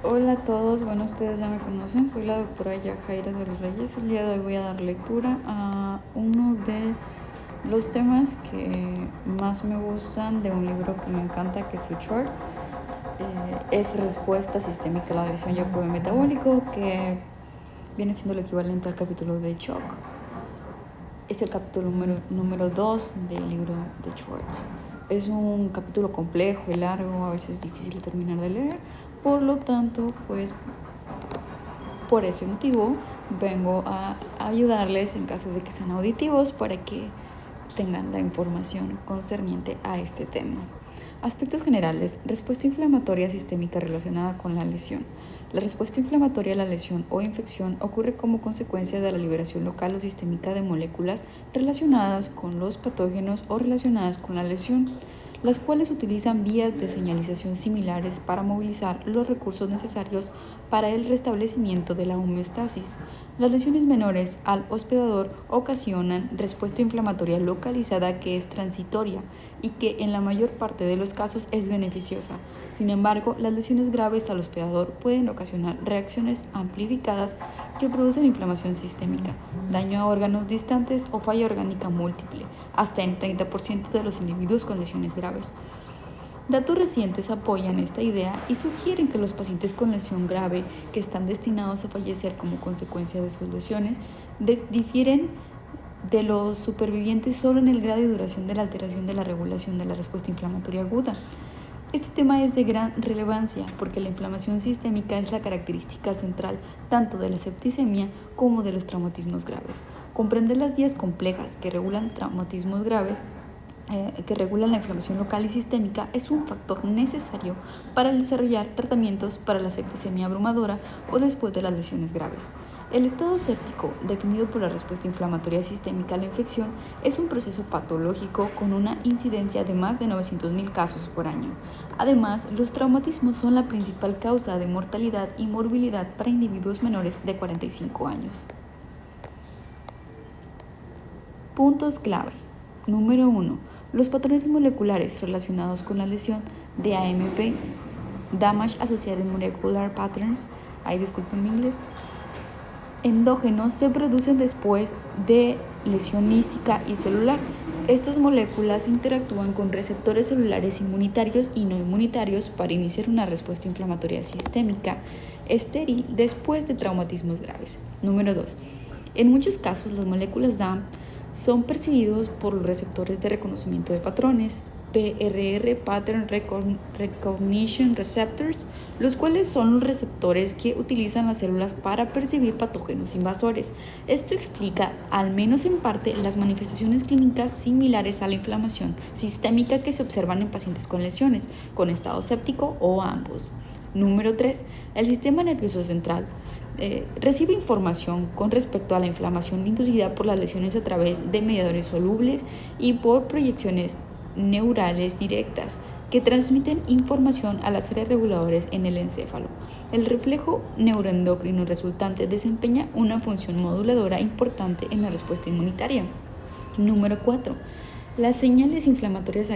Hola a todos, bueno, ustedes ya me conocen, soy la doctora Yajaira de los Reyes. El día de hoy voy a dar lectura a uno de los temas que más me gustan de un libro que me encanta, que es Schwartz. Es Respuesta Sistémica a la Lesión y Apoyo Metabólico, que viene siendo el equivalente al capítulo de Shock. Es el capítulo número 2 del libro de Schwartz. Es un capítulo complejo y largo, a veces difícil de terminar de leer, por lo tanto, pues por ese motivo vengo a ayudarles en caso de que sean auditivos para que tengan la información concerniente a este tema. Aspectos generales. Respuesta inflamatoria sistémica relacionada con la lesión. La respuesta inflamatoria a la lesión o infección ocurre como consecuencia de la liberación local o sistémica de moléculas relacionadas con los patógenos o relacionadas con la lesión, las cuales utilizan vías de señalización similares para movilizar los recursos necesarios para el restablecimiento de la homeostasis. Las lesiones menores al hospedador ocasionan respuesta inflamatoria localizada que es transitoria y que en la mayor parte de los casos es beneficiosa. Sin embargo, las lesiones graves al hospedador pueden ocasionar reacciones amplificadas que producen inflamación sistémica, daño a órganos distantes o falla orgánica múltiple, hasta en 30% de los individuos con lesiones graves. Datos recientes apoyan esta idea y sugieren que los pacientes con lesión grave que están destinados a fallecer como consecuencia de sus lesiones difieren de los supervivientes solo en el grado y duración de la alteración de la regulación de la respuesta inflamatoria aguda. Este tema es de gran relevancia porque la inflamación sistémica es la característica central tanto de la septicemia como de los traumatismos graves. Comprender las vías complejas que regulan traumatismos graves que regulan la inflamación local y sistémica es un factor necesario para desarrollar tratamientos para la septicemia abrumadora o después de las lesiones graves. El estado séptico, definido por la respuesta inflamatoria sistémica a la infección, es un proceso patológico con una incidencia de más de 900,000 casos por año. Además, los traumatismos son la principal causa de mortalidad y morbilidad para individuos menores de 45 años. Puntos clave. Número 1. Los patrones moleculares relacionados con la lesión de AMP, Damage Associated Molecular Patterns, disculpen mi inglés, endógenos se producen después de lesión nística y celular. Estas moléculas interactúan con receptores celulares inmunitarios y no inmunitarios para iniciar una respuesta inflamatoria sistémica estéril después de traumatismos graves. Número 2. En muchos casos, las moléculas DAMP son percibidos por los receptores de reconocimiento de patrones, PRR, Pattern Recognition Receptors, los cuales son los receptores que utilizan las células para percibir patógenos invasores. Esto explica, al menos en parte, las manifestaciones clínicas similares a la inflamación sistémica que se observan en pacientes con lesiones, con estado séptico o ambos. Número 3. El sistema nervioso central recibe información con respecto a la inflamación inducida por las lesiones a través de mediadores solubles y por proyecciones neurales directas que transmiten información a las áreas reguladoras en el encéfalo. El reflejo neuroendocrino resultante desempeña una función moduladora importante en la respuesta inmunitaria. Número 4. Las señales inflamatorias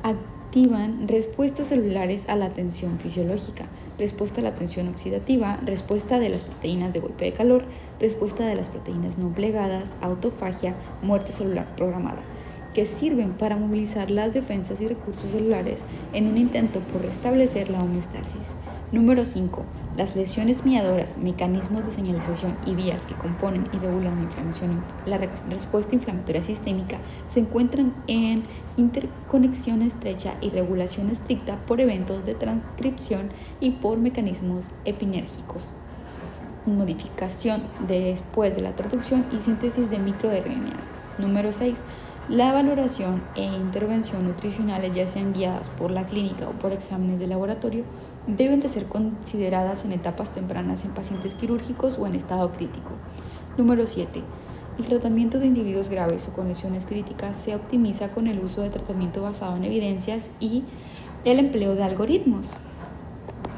activan respuestas celulares a la tensión fisiológica, respuesta a la tensión oxidativa, respuesta de las proteínas de golpe de calor, respuesta de las proteínas no plegadas, autofagia, muerte celular programada, que sirven para movilizar las defensas y recursos celulares en un intento por restablecer la homeostasis. Número 5. Las lesiones mediadoras, mecanismos de señalización y vías que componen y regulan la inflamación, la respuesta inflamatoria sistémica se encuentran en interconexión estrecha y regulación estricta por eventos de transcripción y por mecanismos epinérgicos. Modificación después de la traducción y síntesis de microRNA. Número 6. La valoración e intervención nutricionales, ya sean guiadas por la clínica o por exámenes de laboratorio, deben de ser consideradas en etapas tempranas en pacientes quirúrgicos o en estado crítico. Número 7. El tratamiento de individuos graves o con lesiones críticas se optimiza con el uso de tratamiento basado en evidencias y el empleo de algoritmos.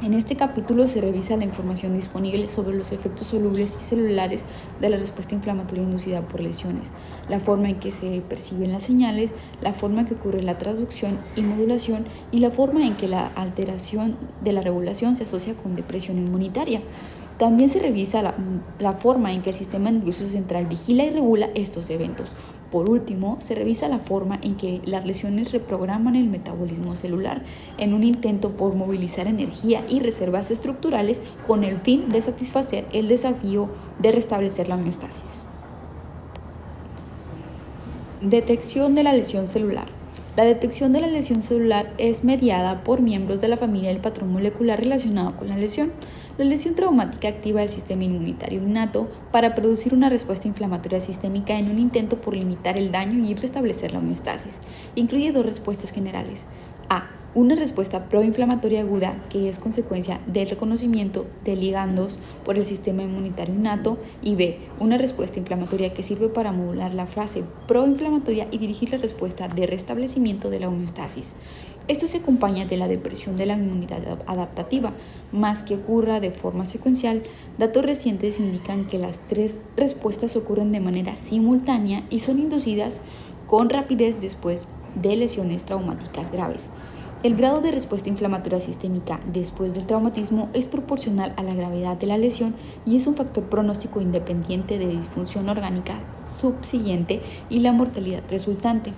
En este capítulo se revisa la información disponible sobre los efectos solubles y celulares de la respuesta inflamatoria inducida por lesiones, la forma en que se perciben las señales, la forma en que ocurre la transducción y modulación y la forma en que la alteración de la regulación se asocia con depresión inmunitaria. También se revisa la forma en que el sistema nervioso central vigila y regula estos eventos. Por último, se revisa la forma en que las lesiones reprograman el metabolismo celular en un intento por movilizar energía y reservas estructurales con el fin de satisfacer el desafío de restablecer la homeostasis. Detección de la lesión celular. La detección de la lesión celular es mediada por miembros de la familia del patrón molecular relacionado con la lesión. La lesión traumática activa el sistema inmunitario innato para producir una respuesta inflamatoria sistémica en un intento por limitar el daño y restablecer la homeostasis. Incluye dos respuestas generales. A. Una respuesta proinflamatoria aguda que es consecuencia del reconocimiento de ligandos por el sistema inmunitario innato, y B. Una respuesta inflamatoria que sirve para modular la fase proinflamatoria y dirigir la respuesta de restablecimiento de la homeostasis. Esto se acompaña de la depresión de la inmunidad adaptativa, más que ocurra de forma secuencial. Datos recientes indican que las tres respuestas ocurren de manera simultánea y son inducidas con rapidez después de lesiones traumáticas graves. El grado de respuesta inflamatoria sistémica después del traumatismo es proporcional a la gravedad de la lesión y es un factor pronóstico independiente de disfunción orgánica subsiguiente y la mortalidad resultante.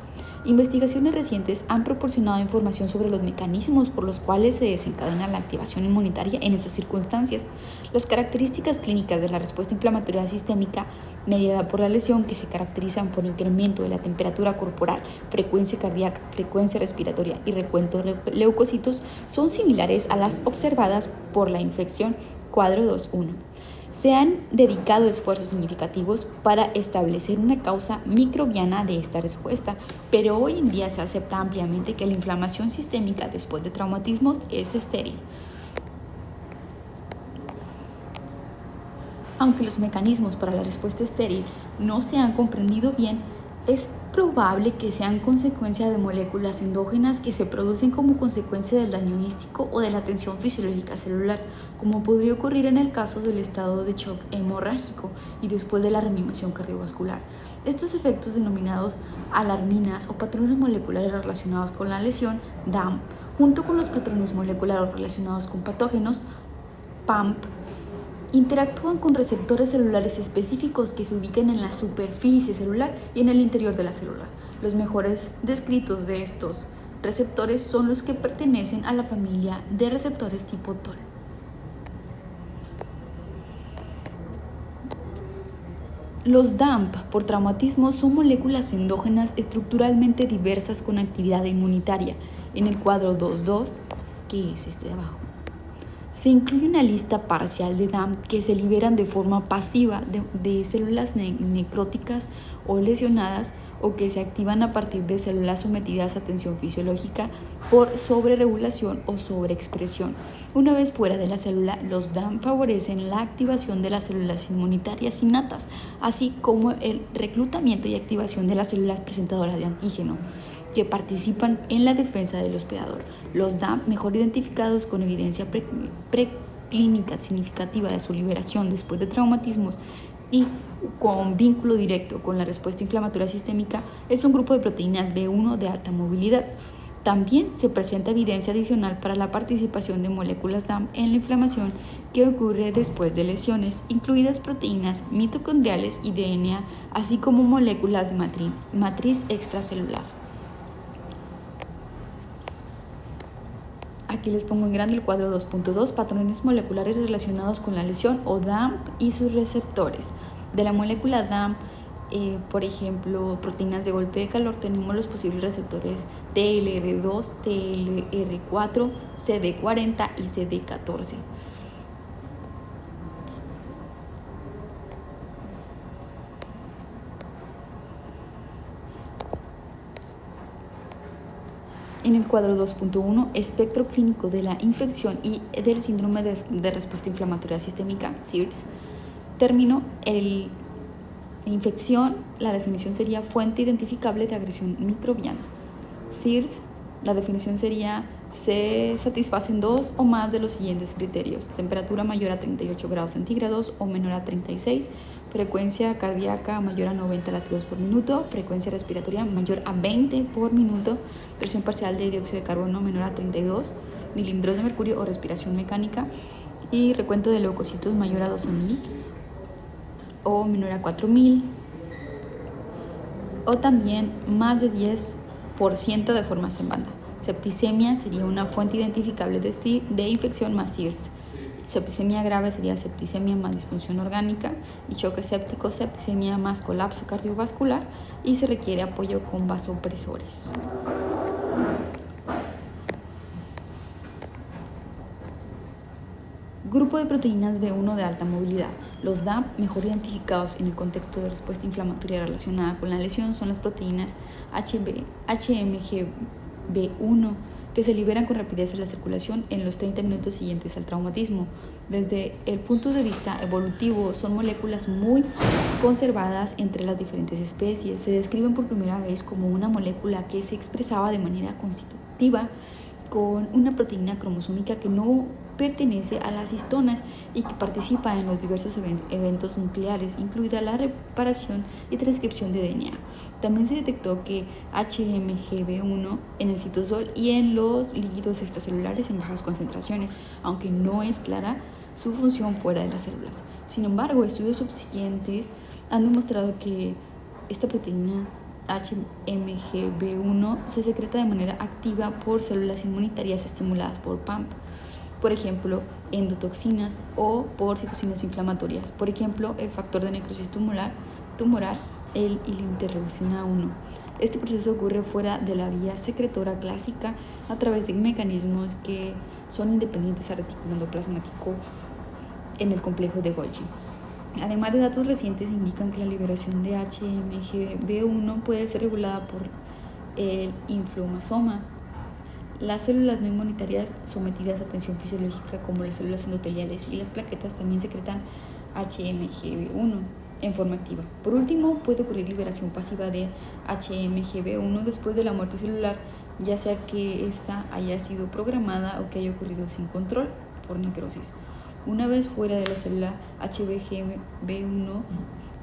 Investigaciones recientes han proporcionado información sobre los mecanismos por los cuales se desencadena la activación inmunitaria en esas circunstancias. Las características clínicas de la respuesta inflamatoria sistémica mediada por la lesión, que se caracterizan por incremento de la temperatura corporal, frecuencia cardíaca, frecuencia respiratoria y recuento de leucocitos, son similares a las observadas por la infección cuadro 2.1. Se han dedicado esfuerzos significativos para establecer una causa microbiana de esta respuesta, pero hoy en día se acepta ampliamente que la inflamación sistémica después de traumatismos es estéril. Aunque los mecanismos para la respuesta estéril no se han comprendido bien, es probable que sean consecuencia de moléculas endógenas que se producen como consecuencia del daño místico o de la tensión fisiológica celular, como podría ocurrir en el caso del estado de shock hemorrágico y después de la reanimación cardiovascular. Estos efectos, denominados alarminas o patrones moleculares relacionados con la lesión, DAMP, junto con los patrones moleculares relacionados con patógenos, PAMP, interactúan con receptores celulares específicos que se ubican en la superficie celular y en el interior de la célula. Los mejores descritos de estos receptores son los que pertenecen a la familia de receptores tipo TOL. Los DAMP por traumatismo son moléculas endógenas estructuralmente diversas con actividad inmunitaria. En el cuadro 2.2, que es este de abajo, se incluye una lista parcial de DAMP que se liberan de forma pasiva de células necróticas o lesionadas, o que se activan a partir de células sometidas a tensión fisiológica por sobreregulación o sobreexpresión. Una vez fuera de la célula, los DAMP favorecen la activación de las células inmunitarias innatas, así como el reclutamiento y activación de las células presentadoras de antígeno, que participan en la defensa del hospedador. Los DAMP, mejor identificados con evidencia preclínica significativa de su liberación después de traumatismos y con vínculo directo con la respuesta inflamatoria sistémica, es un grupo de proteínas B1 de alta movilidad. También se presenta evidencia adicional para la participación de moléculas DAMP en la inflamación que ocurre después de lesiones, incluidas proteínas mitocondriales y DNA, así como moléculas de matriz extracelular. Aquí les pongo en grande el cuadro 2.2, patrones moleculares relacionados con la lesión o DAMP y sus receptores. De la molécula DAMP, por ejemplo, proteínas de golpe de calor, tenemos los posibles receptores TLR2, TLR4, CD40 y CD14. En el cuadro 2.1, espectro clínico de la infección y del síndrome de respuesta inflamatoria sistémica, SIRS. Término, infección, la definición sería fuente identificable de agresión microbiana. SIRS La definición sería: se satisfacen dos o más de los siguientes criterios: temperatura mayor a 38 grados centígrados o menor a 36, frecuencia cardíaca mayor a 90 latidos por minuto, frecuencia respiratoria mayor a 20 por minuto, presión parcial de dióxido de carbono menor a 32 milímetros de mercurio o respiración mecánica, y recuento de leucocitos mayor a 12.000 o menor a 4.000, o también más de 10% de formas en banda. Septicemia sería una fuente identificable de infección más SIRS. Septicemia grave sería septicemia más disfunción orgánica, y choque séptico, septicemia más colapso cardiovascular, y se requiere apoyo con vasopresores. Grupo de proteínas B1 de alta movilidad. Los DAP mejor identificados en el contexto de respuesta inflamatoria relacionada con la lesión son las proteínas HMGB1, que se liberan con rapidez en la circulación en los 30 minutos siguientes al traumatismo. Desde el punto de vista evolutivo, son moléculas muy conservadas entre las diferentes especies. Se describen por primera vez como una molécula que se expresaba de manera constitutiva con una proteína cromosómica que no pertenece a las histonas y que participa en los diversos eventos nucleares, incluida la reparación y transcripción de DNA. También se detectó que HMGB1 en el citosol y en los líquidos extracelulares en bajas concentraciones, aunque no es clara su función fuera de las células. Sin embargo, estudios subsiguientes han demostrado que esta proteína HMGB1 se secreta de manera activa por células inmunitarias estimuladas por PAMP, por ejemplo, endotoxinas, o por citocinas inflamatorias, por ejemplo, el factor de necrosis tumoral, el interleucina 1. Este proceso ocurre fuera de la vía secretora clásica a través de mecanismos que son independientes al retículo endoplasmático en el complejo de Golgi. Además de datos recientes indican que la liberación de HMGB1 puede ser regulada por el inflammasoma. Las células no inmunitarias sometidas a tensión fisiológica, como las células endoteliales y las plaquetas, también secretan HMGB1 en forma activa. Por último, puede ocurrir liberación pasiva de HMGB1 después de la muerte celular, ya sea que ésta haya sido programada o que haya ocurrido sin control por necrosis. Una vez fuera de la célula, HMGB1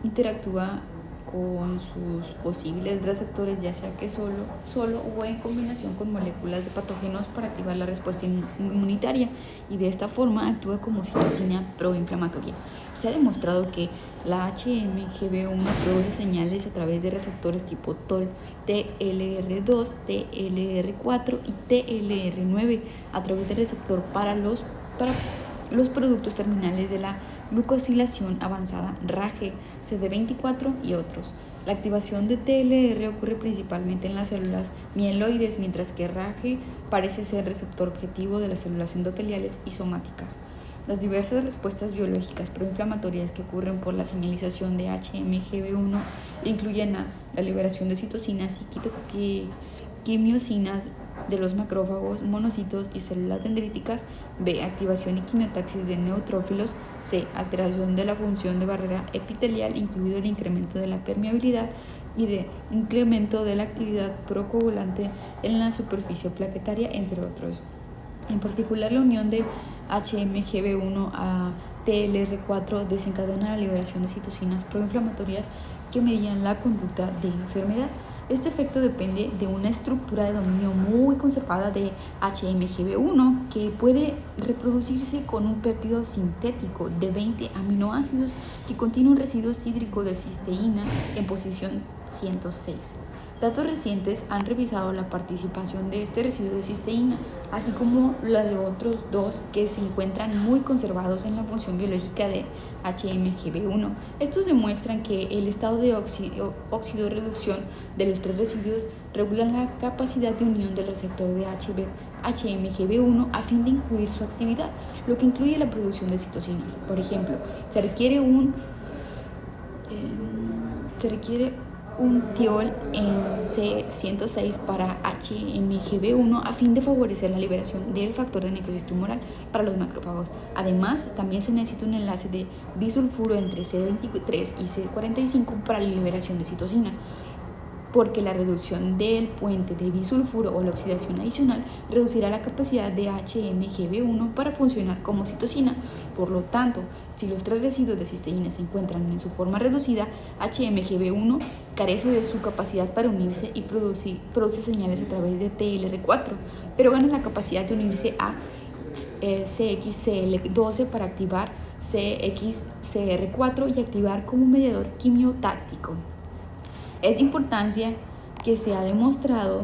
interactúa con sus posibles receptores, ya sea que solo o en combinación con moléculas de patógenos para activar la respuesta inmunitaria, y de esta forma actúa como citocina proinflamatoria. Se ha demostrado que la HMGB1 produce señales a través de receptores tipo TOL, TLR2, TLR4 y TLR9 a través del receptor para los productos terminales de la glucosilación avanzada RAGE, CD24 y otros. La activación de TLR ocurre principalmente en las células mieloides, mientras que RAGE parece ser receptor objetivo de las células endoteliales y somáticas. Las diversas respuestas biológicas proinflamatorias que ocurren por la señalización de HMGB1 incluyen la liberación de citocinas y quimiosinas de los macrófagos, monocitos y células dendríticas; B, activación y quimiotaxis de neutrófilos; C, alteración de la función de barrera epitelial, incluido el incremento de la permeabilidad; y D, incremento de la actividad procoagulante en la superficie plaquetaria, entre otros. En particular, la unión de HMGB1 a TLR4 desencadena la liberación de citocinas proinflamatorias que median la conducta de enfermedad. Este efecto depende de una estructura de dominio muy conservada de HMGB1 que puede reproducirse con un péptido sintético de 20 aminoácidos que contiene un residuo hídrico de cisteína en posición 106. Datos recientes han revisado la participación de este residuo de cisteína, así como la de otros dos que se encuentran muy conservados en la función biológica de HMGB1. Estos demuestran que el estado de oxidorreducción de los tres residuos regula la capacidad de unión del receptor de HMGB1 a fin de incluir su actividad, lo que incluye la producción de citocinas. Por ejemplo, se requiere un tiol en C106 para HMGB1 a fin de favorecer la liberación del factor de necrosis tumoral para los macrófagos. Además, también se necesita un enlace de bisulfuro entre C23 y C45 para la liberación de citocinas. porque la reducción del puente de bisulfuro o la oxidación adicional reducirá la capacidad de HMGB1 para funcionar como citosina. Por lo tanto, si los 3 residuos de cisteína se encuentran en su forma reducida, HMGB1 carece de su capacidad para unirse y produce señales a través de TLR4, pero gana la capacidad de unirse a CXCL12 para activar CXCR4 y activar como mediador quimiotáctico. Es de importancia que se ha demostrado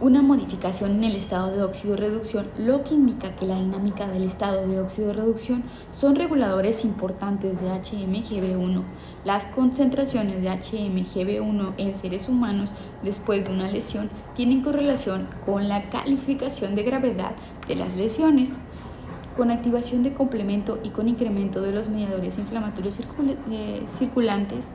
una modificación en el estado de óxido-reducción, lo que indica que la dinámica del estado de óxido-reducción son reguladores importantes de HMGB1. Las concentraciones de HMGB1 en seres humanos después de una lesión tienen correlación con la calificación de gravedad de las lesiones, con activación de complemento y con incremento de los mediadores inflamatorios circulantes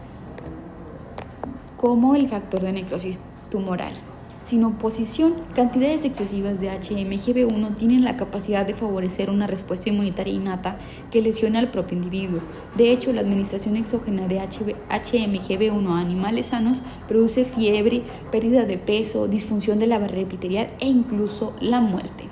como el factor de necrosis tumoral. Sin oposición, cantidades excesivas de HMGB1 tienen la capacidad de favorecer una respuesta inmunitaria innata que lesiona al propio individuo. De hecho, la administración exógena de HMGB1 a animales sanos produce fiebre, pérdida de peso, disfunción de la barrera epitelial e incluso la muerte.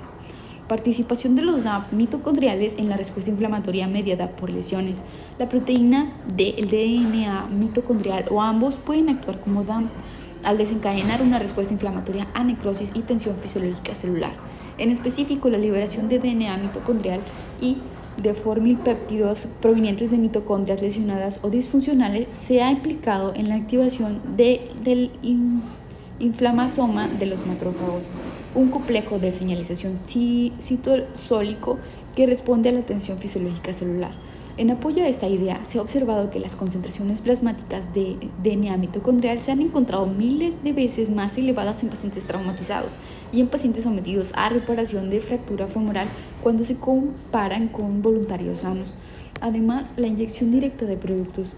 Participación de los DAM mitocondriales en la respuesta inflamatoria mediada por lesiones. La proteína del DNA mitocondrial o ambos pueden actuar como DAM al desencadenar una respuesta inflamatoria a necrosis y tensión fisiológica celular. En específico, la liberación de DNA mitocondrial y de formilpéptidos provenientes de mitocondrias lesionadas o disfuncionales se ha implicado en la activación del inflamasoma de los macrófagos, un complejo de señalización citosólico que responde a la tensión fisiológica celular. En apoyo a esta idea, se ha observado que las concentraciones plasmáticas de DNA mitocondrial se han encontrado miles de veces más elevadas en pacientes traumatizados y en pacientes sometidos a reparación de fractura femoral cuando se comparan con voluntarios sanos. Además, la inyección directa de productos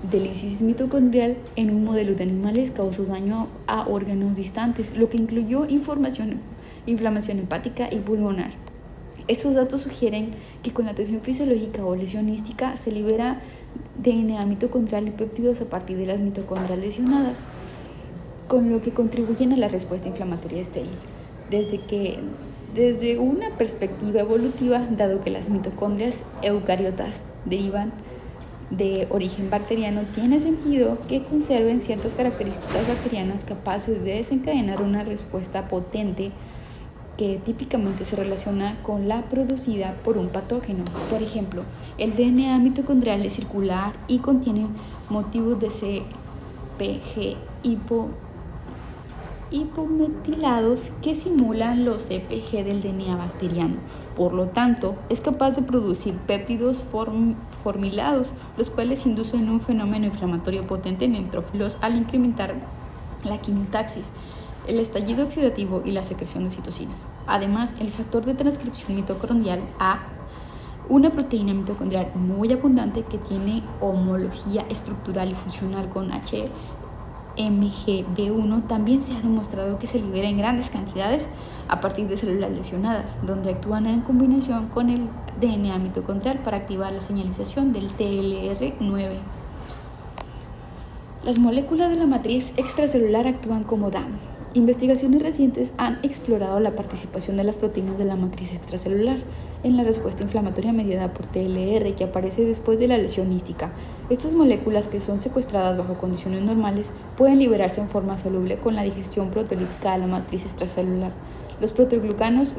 de lisis mitocondrial en un modelo de animales causó daño a órganos distantes, lo que incluyó inflamación hepática y pulmonar. Estos datos sugieren que con la tensión fisiológica o lesionística se libera DNA mitocondrial y péptidos a partir de las mitocondrias lesionadas, con lo que contribuyen a la respuesta inflamatoria estéril. Desde una perspectiva evolutiva, dado que las mitocondrias eucariotas derivan de origen bacteriano, tiene sentido que conserven ciertas características bacterianas capaces de desencadenar una respuesta potente que típicamente se relaciona con la producida por un patógeno. Por ejemplo, el DNA mitocondrial es circular y contiene motivos de CpG hipometilados que simulan los CpG del DNA bacteriano. Por lo tanto, es capaz de producir péptidos formilados, los cuales inducen un fenómeno inflamatorio potente en neutrófilos al incrementar la quimiotaxis, el estallido oxidativo y la secreción de citocinas. Además, el factor de transcripción mitocondrial A, una proteína mitocondrial muy abundante que tiene homología estructural y funcional con HMGB1, también se ha demostrado que se libera en grandes cantidades a partir de células lesionadas, donde actúan en combinación con el DNA mitocondrial para activar la señalización del TLR9. Las moléculas de la matriz extracelular actúan como DAM. Investigaciones recientes han explorado la participación de las proteínas de la matriz extracelular en la respuesta inflamatoria mediada por TLR que aparece después de la lesión ística. Estas moléculas, que son secuestradas bajo condiciones normales, pueden liberarse en forma soluble con la digestión proteolítica de la matriz extracelular. Los proteoglucanos,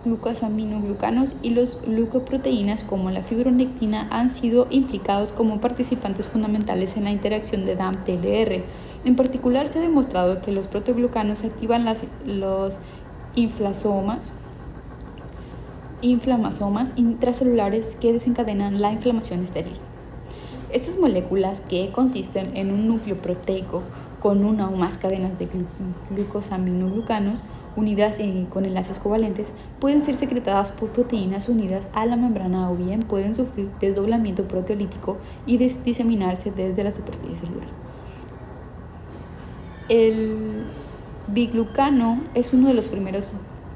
glucosaminoglucanos y los glucoproteínas como la fibronectina han sido implicados como participantes fundamentales en la interacción de DAM-TLR. En particular, se ha demostrado que los proteoglucanos activan los inflamasomas intracelulares que desencadenan la inflamación estéril. Estas moléculas, que consisten en un núcleo proteico con una o más cadenas de glucosaminoglucanos unidas con enlaces covalentes, pueden ser secretadas por proteínas unidas a la membrana o bien pueden sufrir desdoblamiento proteolítico y diseminarse desde la superficie celular. El biglucano es uno de los primeros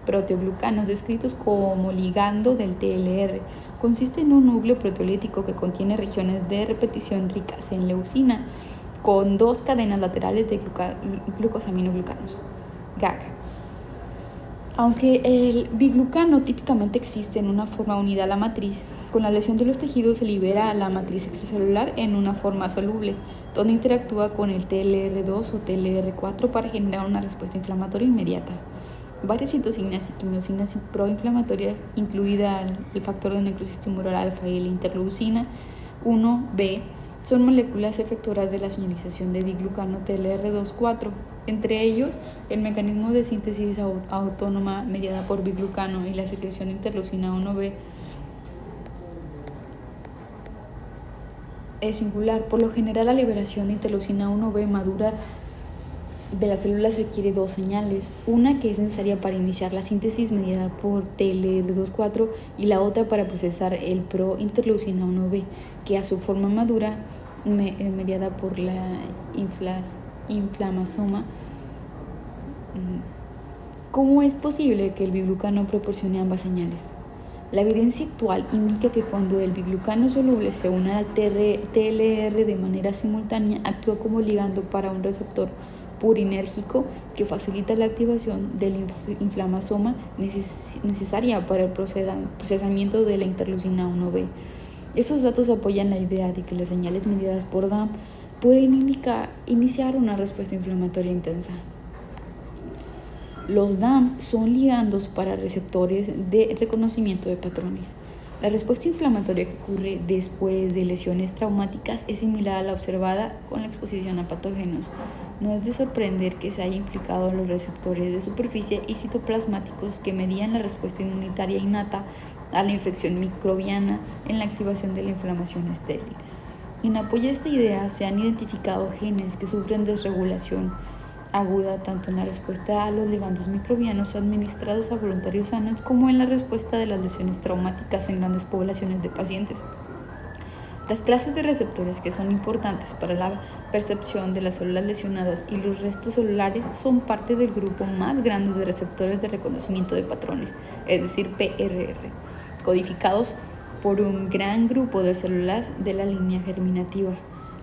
proteoglucanos descritos como ligando del TLR, Consiste en un núcleo proteolítico que contiene regiones de repetición ricas en leucina con 2 cadenas laterales de glucosaminoglucanos, GAG. Aunque el biglucano típicamente existe en una forma unida a la matriz, con la lesión de los tejidos se libera a la matriz extracelular en una forma soluble, donde interactúa con el TLR2 o TLR4 para generar una respuesta inflamatoria inmediata. Varias citocinas y quimiosinas proinflamatorias, incluida el factor de necrosis tumoral alfa y la interleucina 1B, son moléculas efectoras de la señalización de biglucano TLR2-4. Entre ellos, el mecanismo de síntesis autónoma mediada por biglucano y la secreción de interleucina 1B es singular. Por lo general, la liberación de interleucina 1B madura de las células requiere 2 señales, una que es necesaria para iniciar la síntesis mediada por TLR2-4 y la otra para procesar el prointerleucina 1B, que a su forma madura mediada por la inflamasoma. ¿Cómo es posible que el biglucano proporcione ambas señales? La evidencia actual indica que cuando el biglucano soluble se une al TLR de manera simultánea, actúa como ligando para un receptor purinérgico que facilita la activación del inflamasoma necesaria para el procesamiento de la interleucina 1B. Estos datos apoyan la idea de que las señales mediadas por DAM pueden iniciar una respuesta inflamatoria intensa. Los DAM son ligandos para receptores de reconocimiento de patrones. La respuesta inflamatoria que ocurre después de lesiones traumáticas es similar a la observada con la exposición a patógenos. No es de sorprender que se haya implicado en los receptores de superficie y citoplasmáticos que medían la respuesta inmunitaria innata a la infección microbiana en la activación de la inflamación estéril. En apoyo a esta idea se han identificado genes que sufren desregulación aguda tanto en la respuesta a los ligandos microbianos administrados a voluntarios sanos como en la respuesta de las lesiones traumáticas en grandes poblaciones de pacientes. Las clases de receptores que son importantes para la percepción de las células lesionadas y los restos celulares son parte del grupo más grande de receptores de reconocimiento de patrones, es decir, PRR, codificados por un gran grupo de células de la línea germinativa.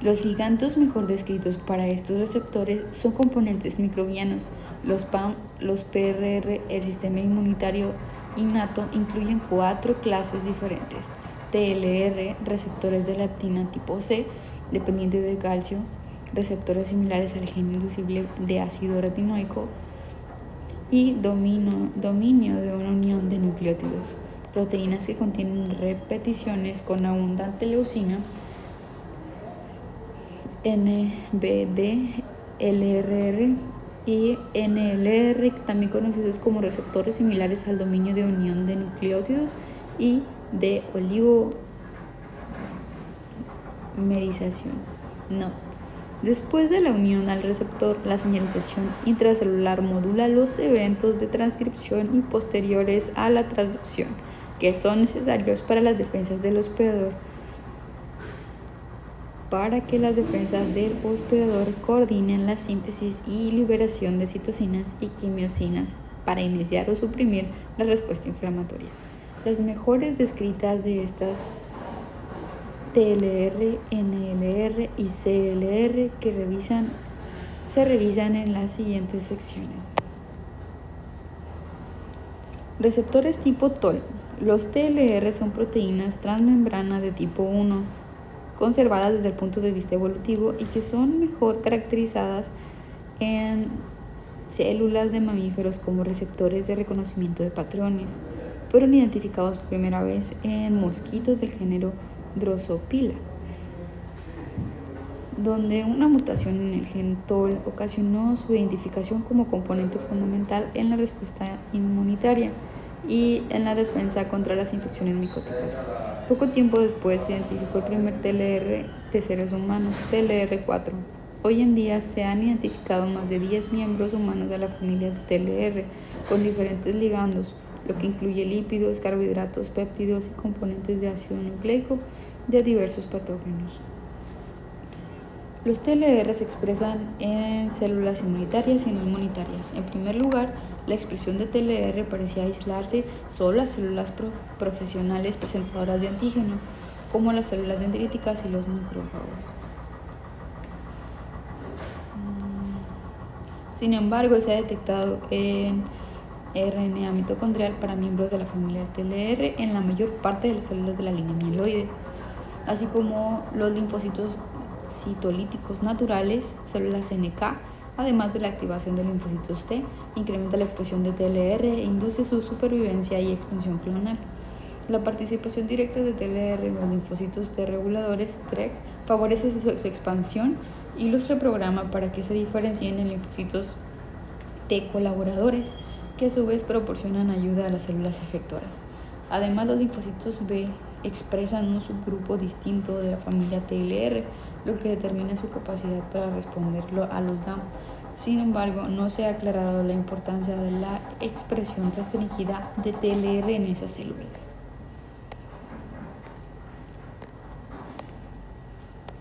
Los ligandos mejor descritos para estos receptores son componentes microbianos. Los PAM, los PRR, el sistema inmunitario innato incluyen 4 clases diferentes. TLR, receptores de leptina tipo C, dependientes de calcio, receptores similares al gen inducible de ácido retinoico y dominio de una unión de nucleótidos. Proteínas que contienen repeticiones con abundante leucina, NBD, LRR y NLR, también conocidos como receptores similares al dominio de unión de nucleósidos y de oligomerización. Después de la unión al receptor, la señalización intracelular modula los eventos de transcripción y posteriores a la transducción, que son necesarios para las defensas del hospedador, para que las defensas del hospedador coordinen la síntesis y liberación de citocinas y quimiosinas para iniciar o suprimir la respuesta inflamatoria. Las mejores descritas de estas TLR, NLR y CLR se revisan en las siguientes secciones. Receptores tipo TOL. Los TLR son proteínas transmembrana de tipo 1, conservadas desde el punto de vista evolutivo y que son mejor caracterizadas en células de mamíferos como receptores de reconocimiento de patrones. Fueron identificados por primera vez en mosquitos del género Drosophila, donde una mutación en el gen TOL ocasionó su identificación como componente fundamental en la respuesta inmunitaria y en la defensa contra las infecciones micóticas. Poco tiempo después se identificó el primer TLR de seres humanos, TLR4. Hoy en día se han identificado más de 10 miembros humanos de la familia de TLR con diferentes ligandos, lo que incluye lípidos, carbohidratos, péptidos y componentes de ácido nucleico de diversos patógenos. Los TLR se expresan en células inmunitarias y no inmunitarias. En primer lugar, la expresión de TLR parecía aislarse solo a células profesionales presentadoras de antígeno, como las células dendríticas y los macrófagos. Sin embargo, se ha detectado en RNA mitocondrial para miembros de la familia TLR en la mayor parte de las células de la línea mieloide, así como los linfocitos citolíticos naturales, células NK, además de la activación de linfocitos T, incrementa la expresión de TLR e induce su supervivencia y expansión clonal. La participación directa de TLR en los linfocitos T reguladores, TREG, favorece su expansión y los reprograma para que se diferencien en linfocitos T colaboradores, que a su vez proporcionan ayuda a las células efectoras. Además, los linfocitos B expresan un subgrupo distinto de la familia TLR, lo que determina su capacidad para responder a los DAM. Sin embargo, no se ha aclarado la importancia de la expresión restringida de TLR en esas células.